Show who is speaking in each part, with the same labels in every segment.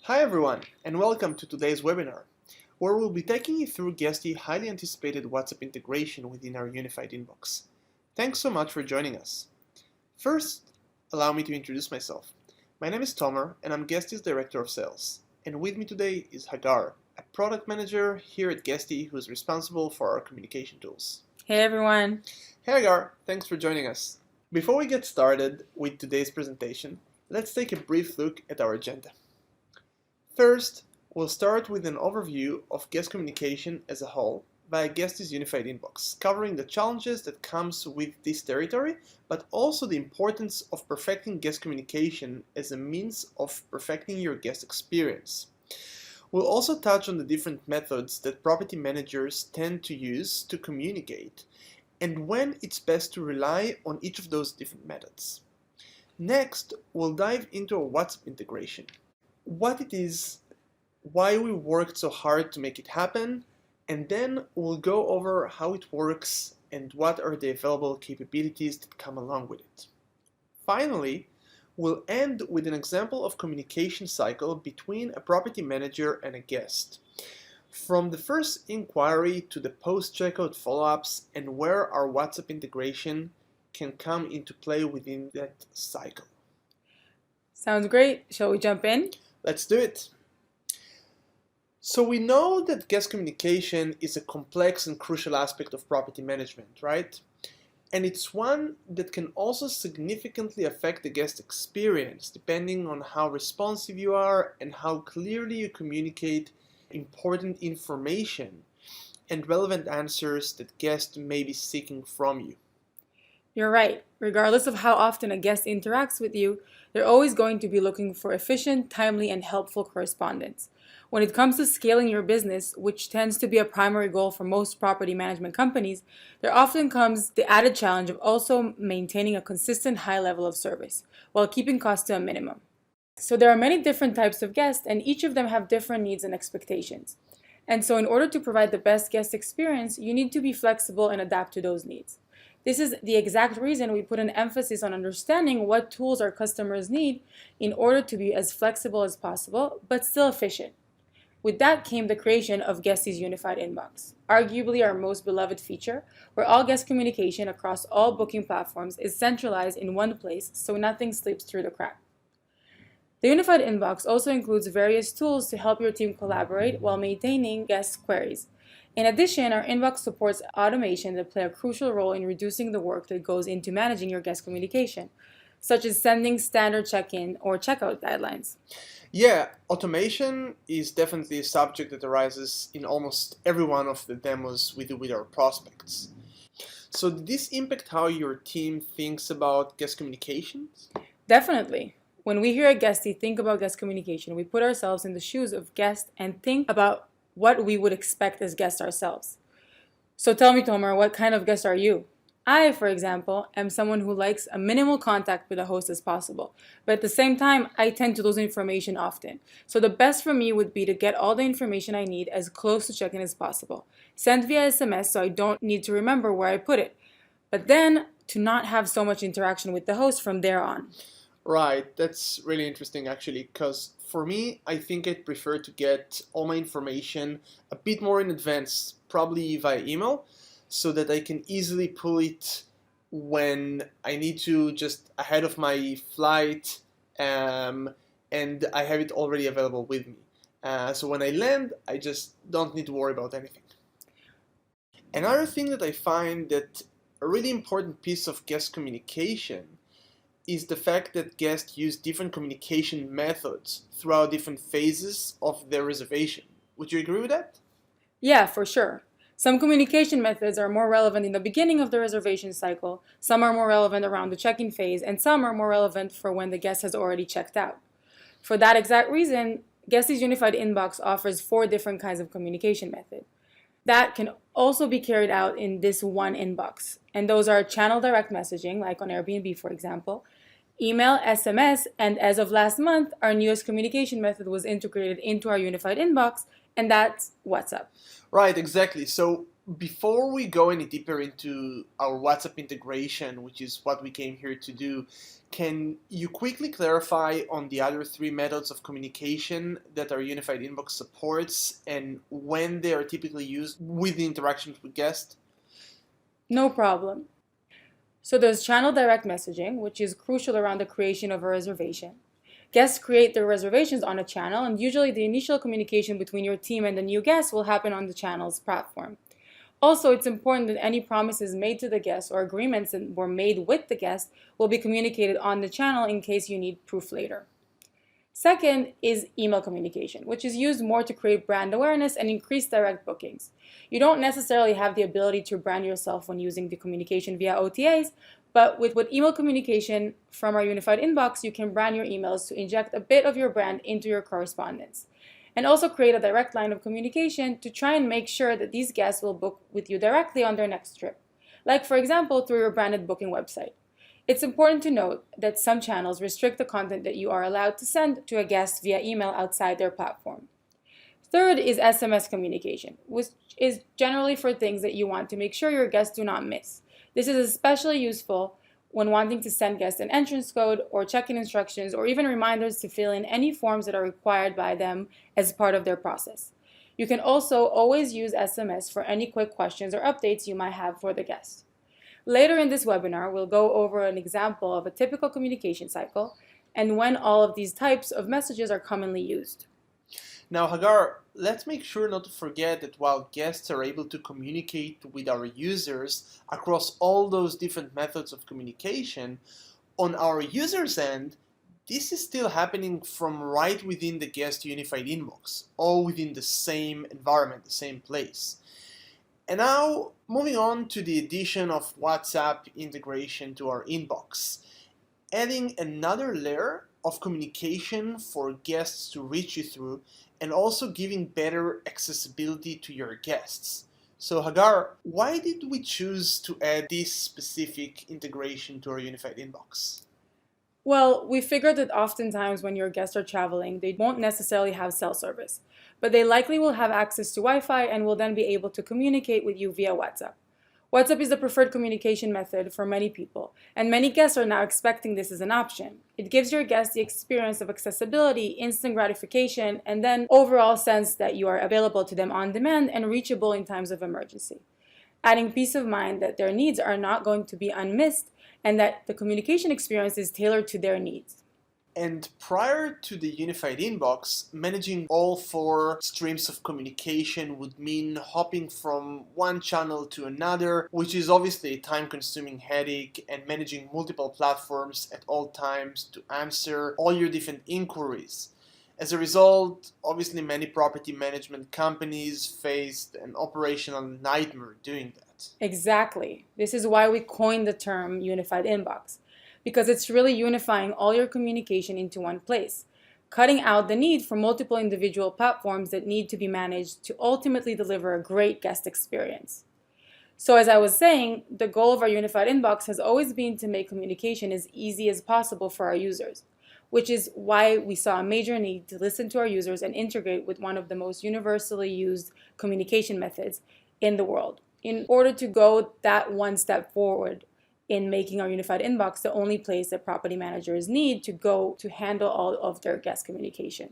Speaker 1: Hi everyone, and welcome to today's webinar, where we'll be taking you through Guesty's highly anticipated WhatsApp integration within our unified inbox. Thanks so much for joining us. First, allow me to introduce myself. My name is Tomer, and I'm Guesty's Director of Sales. And with me today is Hagar, a product manager here at Guesty who's responsible for our communication tools.
Speaker 2: Hey everyone.
Speaker 1: Hey Hagar, thanks for joining us. Before we get started with today's presentation, let's take a brief look at our agenda. First, we'll start with an overview of guest communication as a whole via Guesty's unified inbox, covering the challenges that comes with this territory, but also the importance of perfecting guest communication as a means of perfecting your guest experience. We'll also touch on the different methods that property managers tend to use to communicate, and when it's best to rely on each of those different methods. Next, we'll dive into a WhatsApp integration. What it is, why we worked so hard to make it happen, and then we'll go over how it works and what are the available capabilities that come along with it. Finally, we'll end with an example of communication cycle between a property manager and a guest, from the first inquiry to the post-checkout follow-ups and where our WhatsApp integration can come into play within that cycle.
Speaker 2: Sounds great. Shall we jump in?
Speaker 1: Let's do it. So we know that guest communication is a complex and crucial aspect of property management, right? And it's one that can also significantly affect the guest experience depending on how responsive you are and how clearly you communicate important information and relevant answers that guests may be seeking from you.
Speaker 2: You're right. Regardless of how often a guest interacts with you, they're always going to be looking for efficient, timely, and helpful correspondence. When it comes to scaling your business, which tends to be a primary goal for most property management companies, there often comes the added challenge of also maintaining a consistent high level of service while keeping costs to a minimum. So there are many different types of guests, and each of them have different needs and expectations. And so in order to provide the best guest experience, you need to be flexible and adapt to those needs. This is the exact reason we put an emphasis on understanding what tools our customers need in order to be as flexible as possible, but still efficient. With that came the creation of Guesty's unified inbox, arguably our most beloved feature, where all guest communication across all booking platforms is centralized in one place so nothing slips through the crack. The unified inbox also includes various tools to help your team collaborate while maintaining guest queries. In addition, our inbox supports automation that play a crucial role in reducing the work that goes into managing your guest communication, such as sending standard check-in or checkout guidelines.
Speaker 1: Yeah, automation is definitely a subject that arises in almost every one of the demos we do with our prospects. So did this impact how your team thinks about guest communications?
Speaker 2: Definitely. When we hear a guestie think about guest communication, we put ourselves in the shoes of guests and think about what we would expect as guests ourselves. So tell me, Tomer, what kind of guest are you? I, for example, am someone who likes a minimal contact with a host as possible, but at the same time, I tend to lose information often. So the best for me would be to get all the information I need as close to check-in as possible. Send via SMS so I don't need to remember where I put it, but then to not have so much interaction with the host from there on.
Speaker 1: Right, that's really interesting actually, because for me, I think I'd prefer to get all my information a bit more in advance, probably via email, so that I can easily pull it when I need to, just ahead of my flight, and I have it already available with me. So when I land, I just don't need to worry about anything. Another thing that I find that a really important piece of guest communication is the fact that guests use different communication methods throughout different phases of their reservation. Would you agree with that?
Speaker 2: Yeah, for sure. Some communication methods are more relevant in the beginning of the reservation cycle, some are more relevant around the check-in phase, and some are more relevant for when the guest has already checked out. For that exact reason, Guesty's unified inbox offers 4 different kinds of communication methods that can also be carried out in this one inbox. And those are channel direct messaging, like on Airbnb, for example, email, SMS, and as of last month, our newest communication was integrated into our unified inbox, and that's WhatsApp.
Speaker 1: Right, exactly. So Before we go any deeper into our WhatsApp integration, which is what we came here to do, can you quickly clarify on the other three methods of communication that our unified inbox supports and when they are typically used with the interactions with guests?
Speaker 2: No problem. So there's channel direct messaging, which is crucial around the creation of a reservation. Guests create their reservations on a channel, and usually the initial communication between your team and the new guest will happen on the channel's platform. Also, it's important that any promises made to the guest or agreements that were made with the guest will be communicated on the channel in case you need proof later. Second is email communication, which is used more to create brand awareness and increase direct bookings. You don't necessarily have the ability to brand yourself when using the communication via OTAs, but with email communication from our unified inbox, you can brand your emails to inject a bit of your brand into your correspondence. And also create a direct line of communication to try and make sure that these guests will book with you directly on their next trip, like for example through your branded booking website. It's important to note that some channels restrict the content that you are allowed to send to a guest via email outside their platform. Third is SMS communication, which is generally for things that you want to make sure your guests do not miss. This is especially useful when wanting to send guests an entrance code or check-in instructions or even reminders to fill in any forms that are required by them as part of their process. You can also always use SMS for any quick questions or updates you might have for the guest. Later in this webinar, we'll go over an example of a typical communication cycle and when all of these types of messages are commonly used.
Speaker 1: Now, Hagar, let's make sure not to forget that while guests are able to communicate with our users across all those different methods of communication, on our user's end, this is still happening from right within the guest unified inbox, all within the same environment, the same place. And now, moving on to the addition of WhatsApp integration to our inbox, adding another layer of communication for guests to reach you through, and also giving better accessibility to your guests. So Hagar, why did we choose to add this specific integration to our unified inbox?
Speaker 2: Well, we figured that oftentimes when your guests are traveling, they won't necessarily have cell service, but they likely will have access to Wi-Fi and will then be able to communicate with you via WhatsApp. WhatsApp is the preferred communication method for many people, and many guests are now expecting this as an option. It gives your guests the experience of accessibility, instant gratification, and then overall sense that you are available to them on demand and reachable in times of emergency. Adding peace of mind that their needs are not going to be unmissed and that the communication experience is tailored to their needs.
Speaker 1: And prior to the unified inbox, managing all four streams of communication would mean hopping from one channel to another, which is obviously a time-consuming headache, and managing multiple platforms at all times to answer all your different inquiries. As a result, obviously many property management companies faced an operational nightmare doing that.
Speaker 2: Exactly. This is why we coined the term unified inbox, because it's really unifying all your communication into one place, cutting out the need for multiple individual platforms that need to be managed to ultimately deliver a great guest experience. So as I was saying, the goal of our unified inbox has always been to make communication as easy as possible for our users, which is why we saw a major need to listen to our users and integrate with one of the most universally used communication methods in the world, in order to go that one step forward in making our unified inbox the only place that property managers need to go to handle all of their guest communication.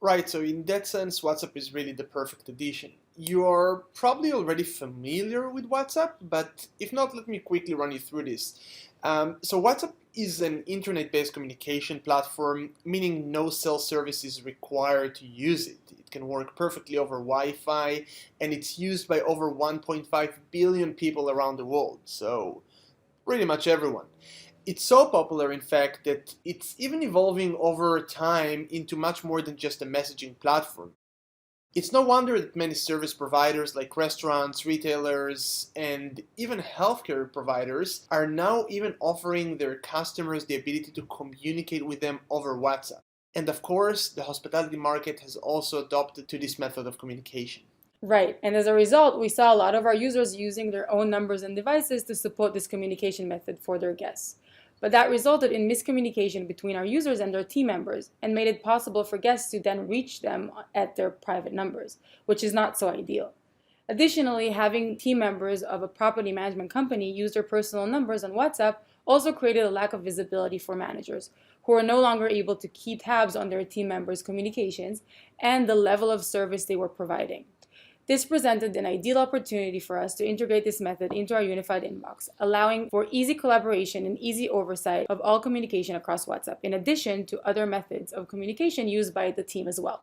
Speaker 1: Right, so in that sense, WhatsApp is really the perfect addition. You are probably already familiar with WhatsApp, but if not, let me quickly run you through this. So WhatsApp is an internet-based communication platform, meaning no cell service is required to use it. It can work perfectly over Wi-Fi, and it's used by over 1.5 billion people around the world, so pretty much everyone. It's so popular, in fact, that it's even evolving over time into much more than just a messaging platform. It's no wonder that many service providers like restaurants, retailers, and even healthcare providers are now even offering their customers the ability to communicate with them over WhatsApp. And of course, the hospitality market has also adopted to this method of communication.
Speaker 2: Right, and as a result, we saw a lot of our users using their own numbers and devices to support this communication method for their guests. But that resulted in miscommunication between our users and their team members and made it possible for guests to then reach them at their private numbers, which is not so ideal. Additionally, having team members of a property management company use their personal numbers on WhatsApp also created a lack of visibility for managers, who are no longer able to keep tabs on their team members' communications and the level of service they were providing. This presented an ideal opportunity for us to integrate this method into our unified inbox, allowing for easy collaboration and easy oversight of all communication across WhatsApp, in addition to other methods of communication used by the team as well.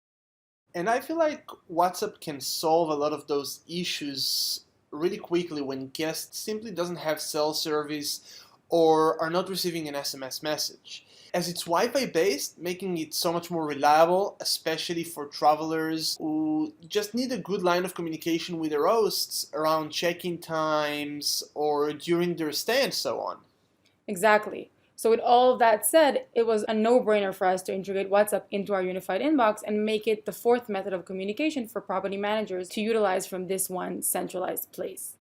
Speaker 1: And I feel like WhatsApp can solve a lot of those issues really quickly when guests simply doesn't have cell service or are not receiving an SMS message, as it's Wi-Fi based, making it so much more reliable, especially for travelers who just need a good line of communication with their hosts around check-in times or during their stay and so on.
Speaker 2: Exactly. So with all of that said, it was a no-brainer for us to integrate WhatsApp into our unified inbox and make it the fourth method of communication for property managers to utilize from this one centralized place.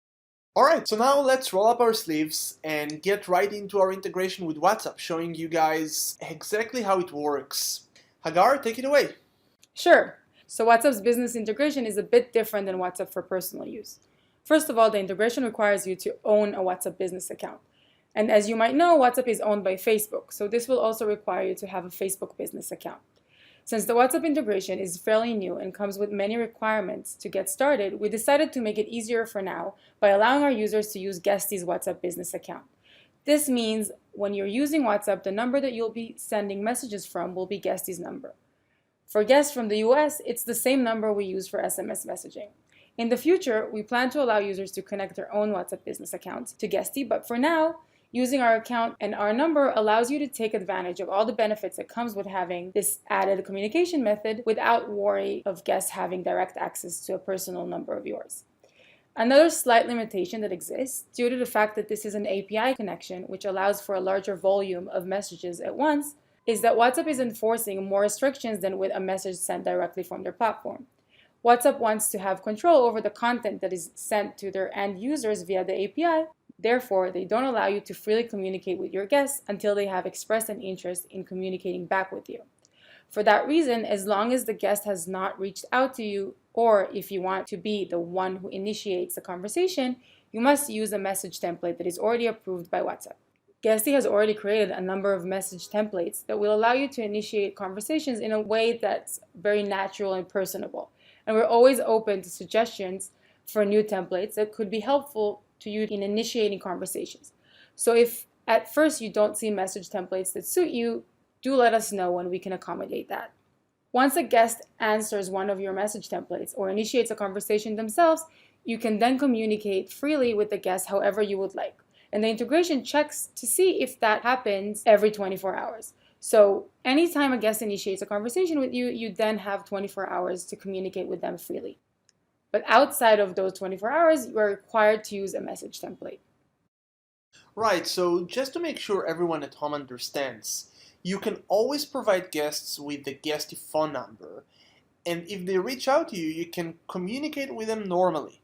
Speaker 1: Alright, so now let's roll up our sleeves and get right into our integration with WhatsApp, showing you guys exactly how it works. Hagar, take it away.
Speaker 2: Sure. So WhatsApp's business integration is a bit different than WhatsApp for personal use. First of all, the integration requires you to own a WhatsApp business account. And as you might know, WhatsApp is owned by Facebook, so this will also require you to have a Facebook business account. Since the WhatsApp integration is fairly new and comes with many requirements to get started, we decided to make it easier for now by allowing our users to use Guesty's WhatsApp business account. This means when you're using WhatsApp, the number that you'll be sending messages from will be Guesty's number. For guests from the US, it's the same number we use for SMS messaging. In the future, we plan to allow users to connect their own WhatsApp business accounts to Guesty, but for now, using our account and our number allows you to take advantage of all the benefits that comes with having this added communication method without worry of guests having direct access to a personal number of yours. Another slight limitation that exists, due to the fact that this is an API connection which allows for a larger volume of messages at once, is that WhatsApp is enforcing more restrictions than with a message sent directly from their platform. WhatsApp wants to have control over the content that is sent to their end users via the API. Therefore, they don't allow you to freely communicate with your guests until they have expressed an interest in communicating back with you. For that reason, as long as the guest has not reached out to you, or if you want to be the one who initiates the conversation, you must use a message template that is already approved by WhatsApp. Guesty has already created a number of message templates that will allow you to initiate conversations in a way that's very natural and personable. And we're always open to suggestions for new templates that could be helpful to you in initiating conversations. So if at first you don't see message templates that suit you, do let us know when we can accommodate that. Once a guest answers one of your message templates or initiates a conversation themselves, you can then communicate freely with the guest however you would like. And the integration checks to see if that happens every 24 hours. So anytime a guest initiates a conversation with you, you then have 24 hours to communicate with them freely. But outside of those 24 hours, you are required to use a message template.
Speaker 1: Right, so just to make sure everyone at home understands, you can always provide guests with the Guesty phone number, and if they reach out to you, you can communicate with them normally.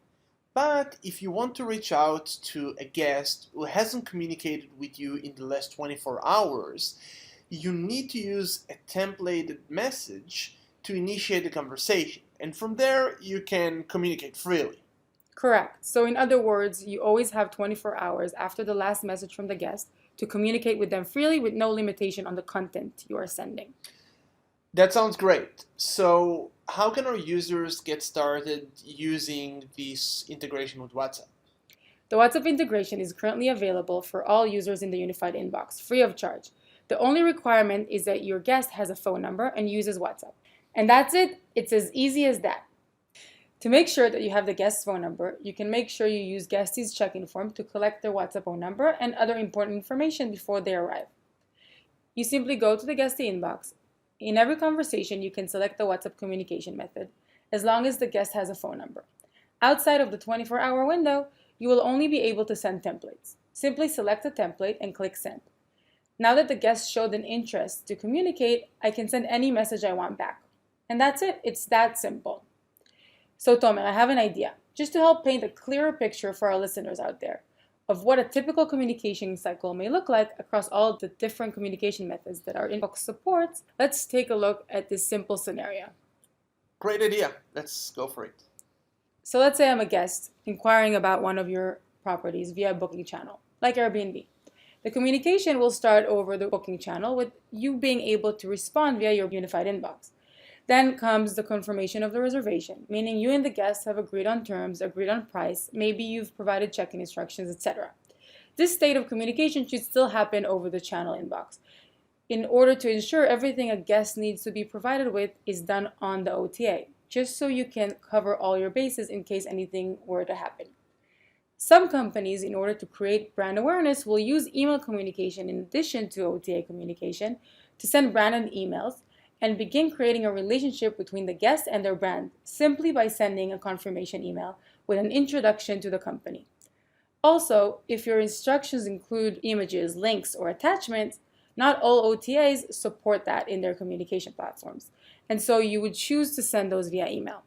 Speaker 1: But if you want to reach out to a guest who hasn't communicated with you in the last 24 hours, you need to use a templated message to initiate the conversation. And from there, you can communicate freely.
Speaker 2: Correct. So in other words, you always have 24 hours after the last message from the guest to communicate with them freely with no limitation on the content you are sending.
Speaker 1: That sounds great. So how can our users get started using this integration with WhatsApp?
Speaker 2: The WhatsApp integration is currently available for all users in the unified inbox, free of charge. The only requirement is that your guest has a phone number and uses WhatsApp. And that's it. It's as easy as that. To make sure that you have the guest's phone number, you can make sure you use Guesty's check-in form to collect their WhatsApp phone number and other important information before they arrive. You simply go to the Guesty inbox. In every conversation, you can select the WhatsApp communication method, as long as the guest has a phone number. Outside of the 24-hour window, you will only be able to send templates. Simply select a template and click send. Now that the guest showed an interest to communicate, I can send any message I want back. And that's it. It's that simple. So Tomer, I have an idea, just to help paint a clearer picture for our listeners out there of what a typical communication cycle may look like across all the different communication methods that our inbox supports. Let's take a look at this simple scenario.
Speaker 1: Great idea. Let's go for it.
Speaker 2: So let's say I'm a guest inquiring about one of your properties via a booking channel, like Airbnb. The communication will start over the booking channel with you being able to respond via your unified inbox. Then comes the confirmation of the reservation, meaning you and the guest have agreed on terms, agreed on price, maybe you've provided check-in instructions, etc. This state of communication should still happen over the channel inbox in order to ensure everything a guest needs to be provided with is done on the OTA, just so you can cover all your bases in case anything were to happen. Some companies, in order to create brand awareness, will use email communication in addition to OTA communication to send branded emails and begin creating a relationship between the guest and their brand simply by sending a confirmation email with an introduction to the company. Also, if your instructions include images, links, or attachments, not all OTAs support that in their communication platforms, and so you would choose to send those via email.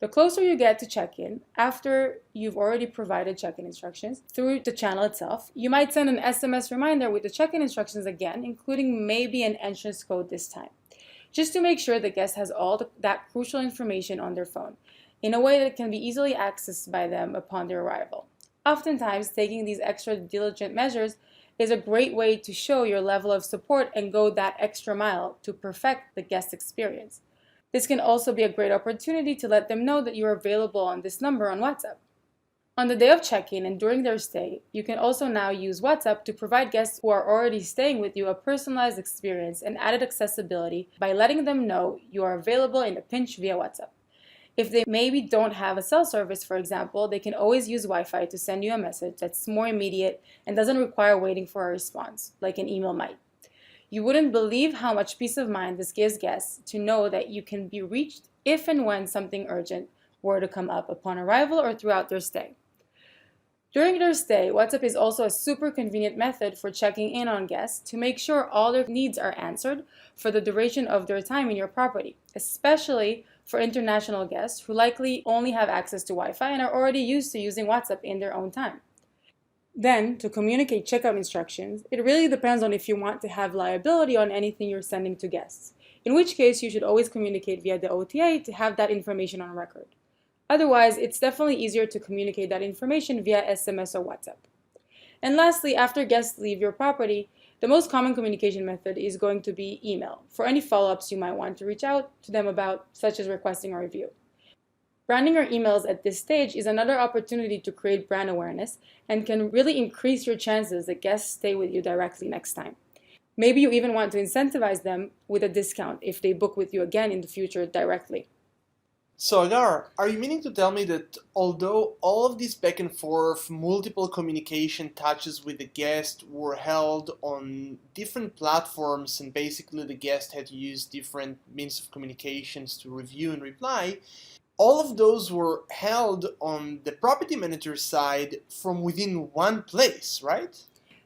Speaker 2: The closer you get to check-in, after you've already provided check-in instructions through the channel itself, you might send an SMS reminder with the check-in instructions again, including maybe an entrance code this time, just to make sure the guest has all that crucial information on their phone in a way that can be easily accessed by them upon their arrival. Oftentimes, taking these extra diligent measures is a great way to show your level of support and go that extra mile to perfect the guest experience. This can also be a great opportunity to let them know that you are available on this number on WhatsApp. On the day of check-in and during their stay, you can also now use WhatsApp to provide guests who are already staying with you a personalized experience and added accessibility by letting them know you are available in a pinch via WhatsApp. If they maybe don't have a cell service, for example, they can always use Wi-Fi to send you a message that's more immediate and doesn't require waiting for a response, like an email might. You wouldn't believe how much peace of mind this gives guests to know that you can be reached if and when something urgent were to come up upon arrival or throughout their stay. During their stay, WhatsApp is also a super convenient method for checking in on guests to make sure all their needs are answered for the duration of their time in your property, especially for international guests who likely only have access to Wi-Fi and are already used to using WhatsApp in their own time. Then, to communicate checkout instructions, it really depends on if you want to have liability on anything you're sending to guests, in which case you should always communicate via the OTA to have that information on record. Otherwise, it's definitely easier to communicate that information via SMS or WhatsApp. And lastly, after guests leave your property, the most common communication method is going to be email for any follow-ups you might want to reach out to them about, such as requesting a review. Branding your emails at this stage is another opportunity to create brand awareness and can really increase your chances that guests stay with you directly next time. Maybe you even want to incentivize them with a discount if they book with you again in the future directly.
Speaker 1: So Agar, are you meaning to tell me that although all of these back and forth, multiple communication touches with the guest were held on different platforms and basically the guest had to use different means of communications to review and reply, all of those were held on the property manager's side from within one place, right?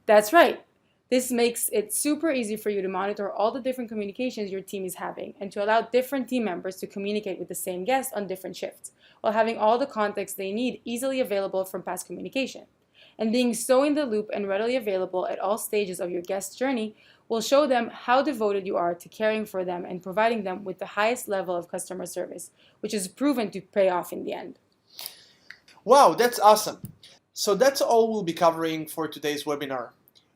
Speaker 2: That's right. This makes it super easy for you to monitor all the different communications your team is having and to allow different team members to communicate with the same guest on different shifts, while having all the context they need easily available from past communication. And being so in the loop and readily available at all stages of your guest's journey will show them how devoted you are to caring for them and providing them with the highest level of customer service, which is proven to pay off in the end.
Speaker 1: Wow, that's awesome. So that's all we'll be covering for today's webinar.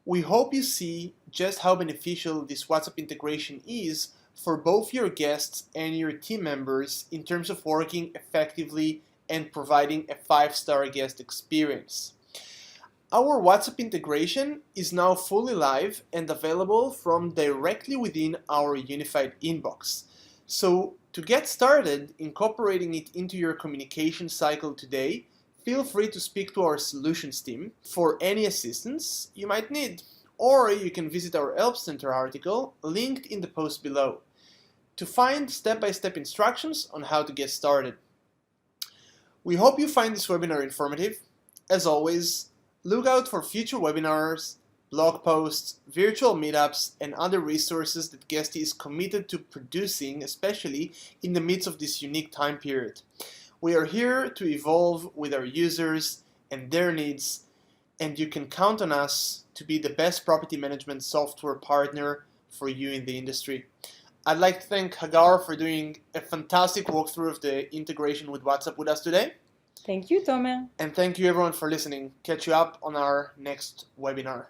Speaker 1: We hope you see just how beneficial this WhatsApp integration is for both your guests and your team members in terms of working effectively and providing a 5-star guest experience. Our WhatsApp integration is now fully live and available from directly within our unified inbox. So to get started incorporating it into your communication cycle today, feel free to speak to our solutions team for any assistance you might need, or you can visit our Help Center article linked in the post below to find step-by-step instructions on how to get started. We hope you find this webinar informative. As always, look out for future webinars, blog posts, virtual meetups, and other resources that Guesty is committed to producing, especially in the midst of this unique time period. We are here to evolve with our users and their needs, and you can count on us to be the best property management software partner for you in the industry. I'd like to thank Hagar for doing a fantastic walkthrough of the integration with WhatsApp with us today.
Speaker 2: Thank you, Tomer.
Speaker 1: And thank you everyone for listening. Catch you up on our next webinar.